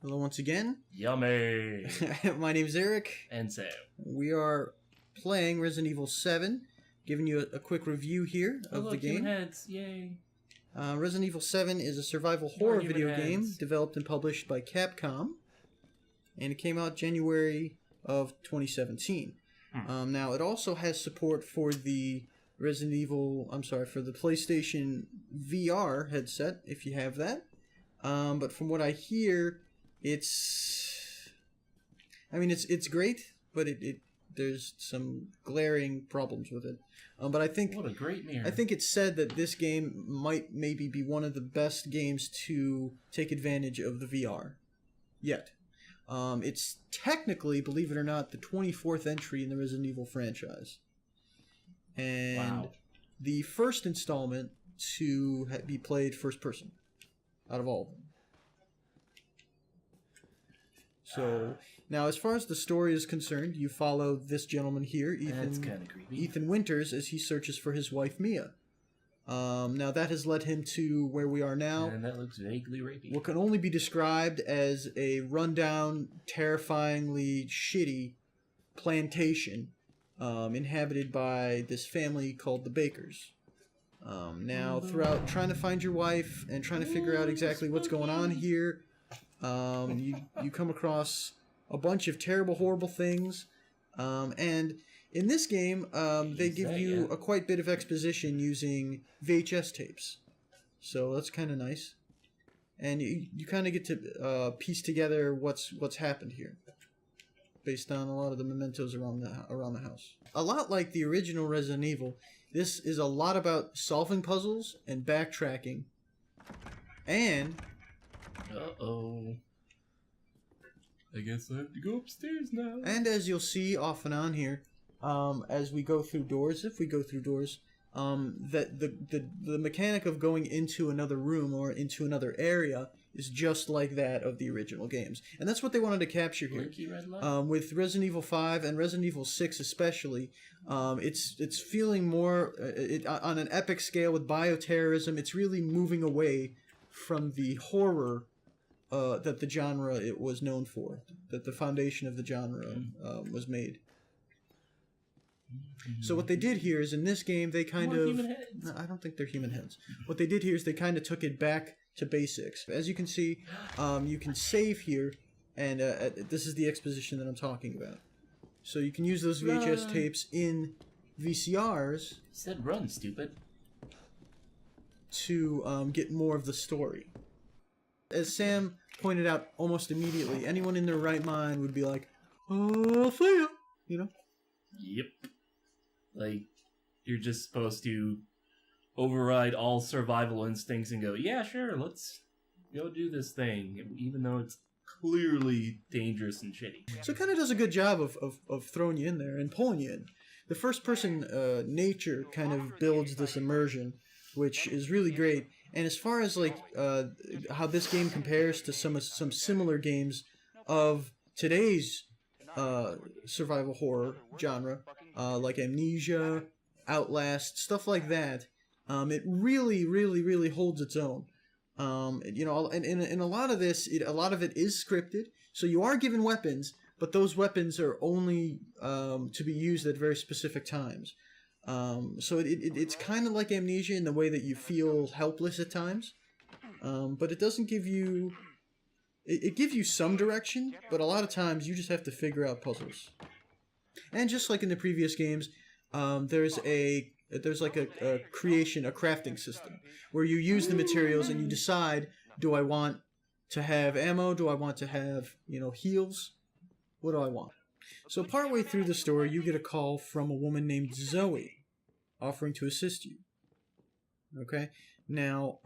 Hello once again. Yummy! My name's Eric. And Sam. We are playing Resident Evil 7, giving you a quick review here of the game. Heads. Yay! Resident Evil 7 is a survival horror video game developed and published by Capcom, and it came out January of 2017. Now, it also has support for the for the PlayStation VR headset, if you have that. But from what I hear, it's great, but there's some glaring problems with it. But I think what a great mirror. I think it's said that this game might maybe be one of the best games to take advantage of the VR yet. It's technically, believe it or not, the 24th entry in the Resident Evil franchise. And the first installment to be played first person out of all of them. So, now as far as the story is concerned, you follow this gentleman here, Ethan Winters, as he searches for his wife, Mia. Now that has led him to where we are now. And that looks vaguely rapey. What can only be described as a rundown, terrifyingly shitty plantation inhabited by this family called the Bakers. Now, throughout trying to find your wife and trying to figure out exactly what's going on here, you come across a bunch of terrible, horrible things. And in this game, they give you a quite bit of exposition using VHS tapes. So that's kind of nice. And you kind of get to piece together what's happened here, based on a lot of the mementos around the house. A lot like the original Resident Evil, this is a lot about solving puzzles and backtracking. And uh-oh. I guess I have to go upstairs now. And as you'll see off and on here, as we go through doors, that the mechanic of going into another room or into another area is just like that of the original games. And that's what they wanted to capture here. With Resident Evil 5 and Resident Evil 6 especially, it's feeling more on an epic scale with bioterrorism. It's really moving away from the horror that the genre it was known for, that the foundation of the genre was made. So what they did here is in this game they human heads. No, I don't think they're human heads. What they did here is they kind of took it back to basics. As you can see, you can save here, and this is the exposition that I'm talking about. So you can use those VHS tapes in VCRs. You said run, stupid. To get more of the story. As Sam pointed out almost immediately, anyone in their right mind would be like, "Oh, see ya," you know? Yep. Like, you're just supposed to override all survival instincts and go, yeah, sure, let's go do this thing, even though it's clearly dangerous and shitty. So it kind of does a good job of throwing you in there and pulling you in. The first-person nature kind of builds this immersion, which is really great. And as far as like how this game compares to some similar games of today's survival horror genre, like Amnesia, Outlast, stuff like that, it really holds its own. And a lot of this, a lot of it is scripted, so you are given weapons, but those weapons are only to be used at very specific times. So it's kind of like Amnesia in the way that you feel helpless at times, but it doesn't give you... It gives you some direction, but a lot of times you just have to figure out puzzles. And just like in the previous games, there's like a crafting system where you use the materials and you decide, do I want to have ammo? Do I want to have, heals? What do I want? So partway through the story, you get a call from a woman named Zoe offering to assist you. Okay? Now,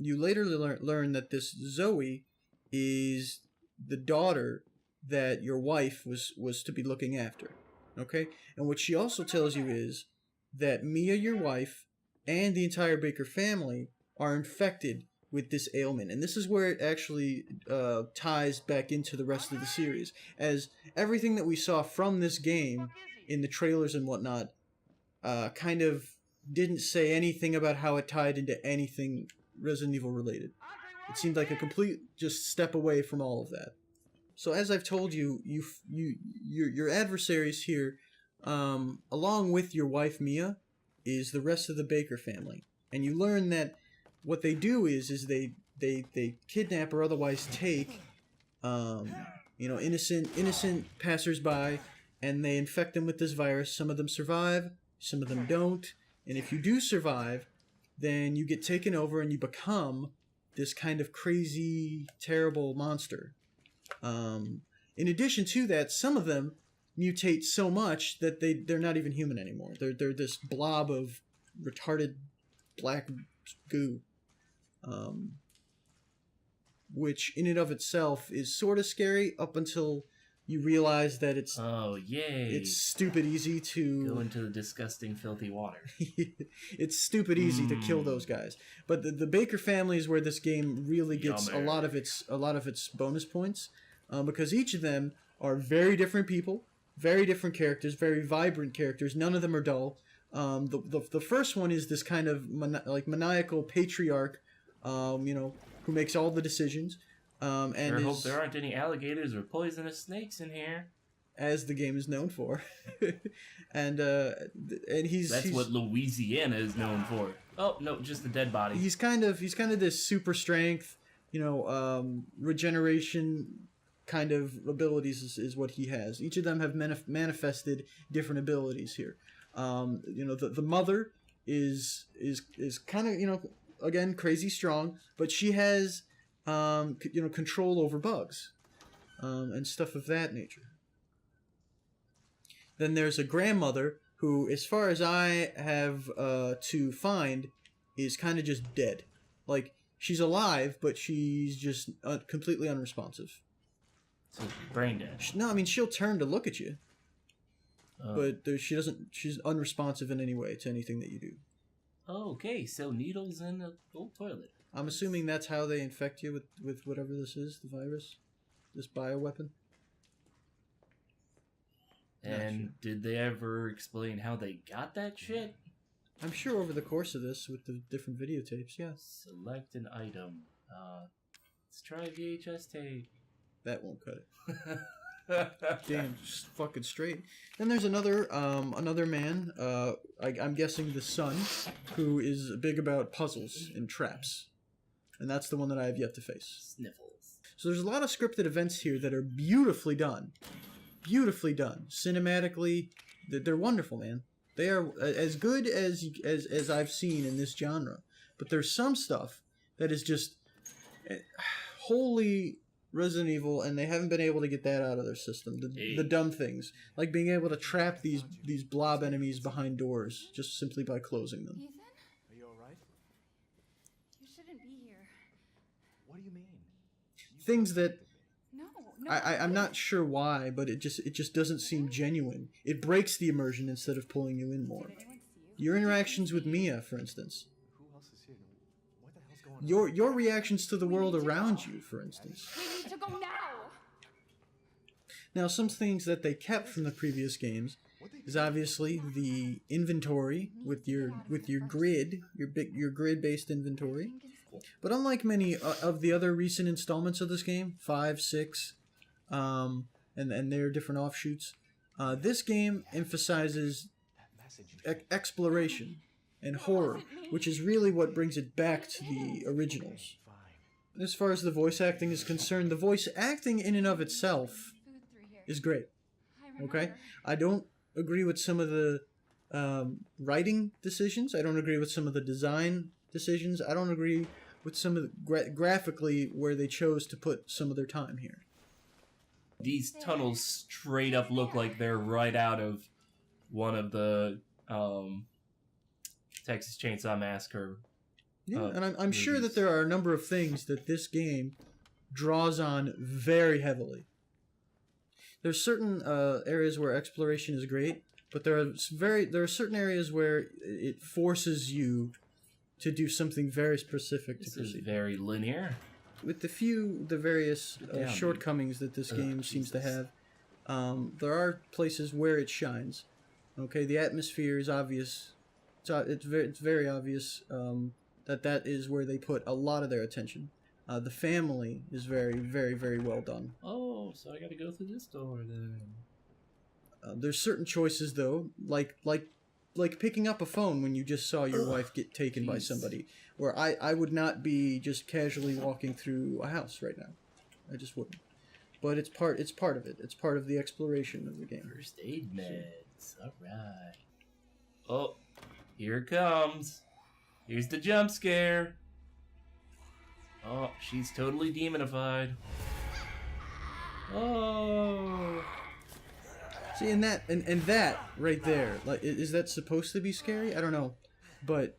you later learn that this Zoe is the daughter that your wife was to be looking after. Okay? And what she also tells you is that Mia, your wife, and the entire Baker family are infected with this ailment. And this is where it actually ties back into the rest of the series, as everything that we saw from this game in the trailers and whatnot kind of didn't say anything about how it tied into anything Resident Evil related. It seemed like a complete just step away from all of that. So as I've told you, your adversaries here, along with your wife Mia, is the rest of the Baker family, and you learn that what they do is they kidnap or otherwise take, innocent passersby, and they infect them with this virus. Some of them survive, some of them don't, and if you do survive, then you get taken over and you become this kind of crazy, terrible monster. In addition to that, some of them mutate so much that they're not even human anymore. They're this blob of retarded black goo, which in and of itself is sort of scary up until you realize that it's stupid easy to go into the disgusting, filthy water. It's stupid easy to kill those guys. But the Baker family is where this game really gets a lot of its bonus points, because each of them are very different people, very different characters, very vibrant characters. None of them are dull. The first one is this kind of maniacal patriarch, who makes all the decisions. And hope there aren't any alligators or poisonous snakes in here, as the game is known for. and he's what Louisiana is known for. Oh no, just a dead body. He's kind of this super strength, regeneration kind of abilities is what he has. Each of them have manifested different abilities here. The mother is kind of again crazy strong, but she has control over bugs, and stuff of that nature. Then there's a grandmother who, as far as I have to find, is kind of just dead. Like, she's alive, but she's just completely unresponsive. So brain dead. No, I mean, she'll turn to look at you, but she doesn't. She's unresponsive in any way to anything that you do. Okay, so needles in the old toilet. I'm assuming that's how they infect you with whatever this is, the virus, this bioweapon. And did they ever explain how they got that shit? I'm sure over the course of this, with the different videotapes, yeah. Select an item. Let's try VHS tape. That won't cut it. Damn, just fucking straight. Then there's another man, I'm guessing the son, who is big about puzzles and traps. And that's the one that I have yet to face. Sniffles. So there's a lot of scripted events here that are beautifully done. Beautifully done. Cinematically, they're wonderful, man. They are as good as I've seen in this genre. But there's some stuff that is just wholly Resident Evil, and they haven't been able to get that out of their system. The dumb things, like being able to trap these blob enemies behind doors just simply by closing them. Ethan? Are you alright? You shouldn't be here. What do you mean? Things that No. I'm not sure why, but it just doesn't seem genuine. It breaks the immersion instead of pulling you in more. Did anyone see you? Your interactions with Mia, for instance. Who else is here? What the hell's going on? Your reactions to the world around you, for instance. We need to go now. Now, some things that they kept from the previous games is obviously the inventory with your grid, your grid-based inventory. But unlike many of the other recent installments of this game, 5, 6, and their different offshoots, this game emphasizes exploration and horror, which is really what brings it back to the originals. As far as the voice acting is concerned, the voice acting in and of itself Food through here. is great. I Okay? remember. I don't agree with some of the writing decisions. I don't agree with some of the design decisions. I don't agree with some of the graphically where they chose to put some of their time here. These tunnels straight up look like they're right out of one of the Texas Chainsaw Massacre. Yeah, and I'm sure movies. that there are a number of things that this game draws on very heavily. There's certain areas where exploration is great, but there are certain areas where it forces you to do something very specific to This is proceed. very linear. With the various Down, shortcomings that this game seems to Jesus. have, there are places where it shines. Okay, the atmosphere is obvious. It's very obvious that is where they put a lot of their attention. The family is very, very, very well done. Oh, so I gotta go through this door then. There's certain choices though, like picking up a phone when you just saw your wife get taken by Jeez. somebody. Where I would not be just casually walking through a house right now. I just wouldn't. But it's part of it. It's part of the exploration of the game. First aid meds. Alright. Oh, here it comes. Here's the jump scare. Oh, she's totally demonified. Oh. See, and that right there, like, is that supposed to be scary? I don't know, but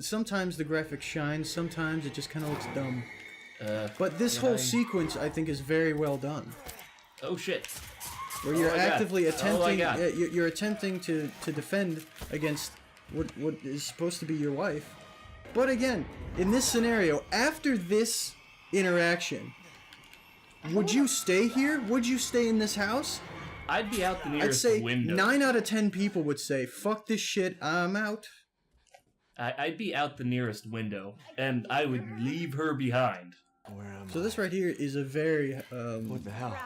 sometimes the graphics shine, sometimes it just kind of looks dumb. But this whole sequence, I think, is very well done. Oh shit! Where you're actively attempting, God. you're attempting to defend against what is supposed to be your wife. But again, in this scenario, after this interaction, would you stay here? Would you stay in this house? I'd be out the I'd nearest say window. 9 out of 10 people would say, "Fuck this shit, I'm out." I'd be out the nearest window, and I would leave her behind. Where am So I? this right here is a very What the hell?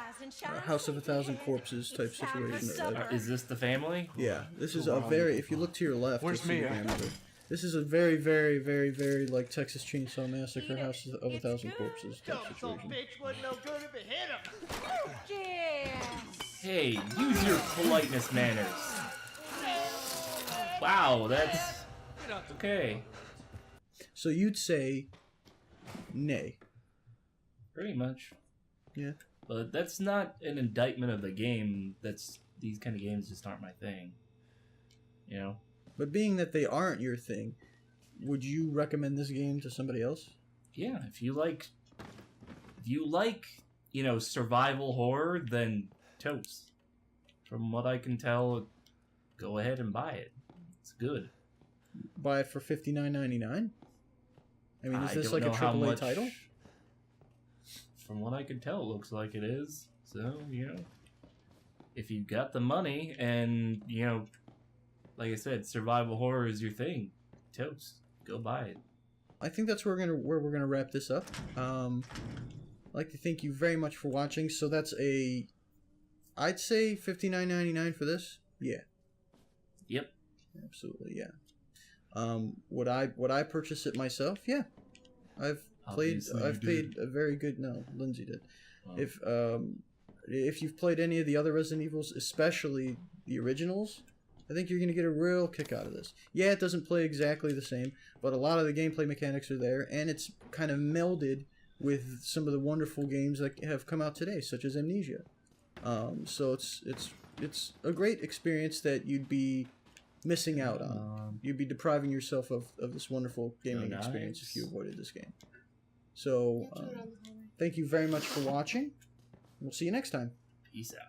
House of a Thousand Corpses type situation. Is this the family? Yeah, this is a very. If you look to your left, Where's you'll see your Mia? grandmother. This is a very, very, very, very like Texas Chainsaw Massacre, House of a Thousand Corpses type situation. Hey, use your politeness manners. Wow, that's okay. So you'd say, nay. Pretty much. Yeah. But that's not an indictment of the game. These kind of games just aren't my thing. You know? But being that they aren't your thing, would you recommend this game to somebody else? Yeah, if you like, you know, survival horror, then toast. From what I can tell, go ahead and buy it. It's good. Buy it for $59.99? I mean, is I this don't like a know how AAA much- title? From what I can tell, it looks like it is. So, you know, if you've got the money and, you know, like I said, survival horror is your thing, toast. Go buy it. I think that's where we're gonna wrap this up. I'd like to thank you very much for watching. So that's I'd say $59.99 for this. Yeah. Yep. Absolutely, yeah. Would I purchase it myself? Yeah. I've Obviously you paid a very good. No, Lindsay did. Oh. If you've played any of the other Resident Evils, especially the originals, I think you're gonna get a real kick out of this. Yeah, it doesn't play exactly the same, but a lot of the gameplay mechanics are there, and it's kind of melded with some of the wonderful games that have come out today, such as Amnesia. So it's a great experience that you'd be missing out on. You'd be depriving yourself of this wonderful gaming experience if you avoided this game. So, thank you very much for watching. We'll see you next time. Peace out.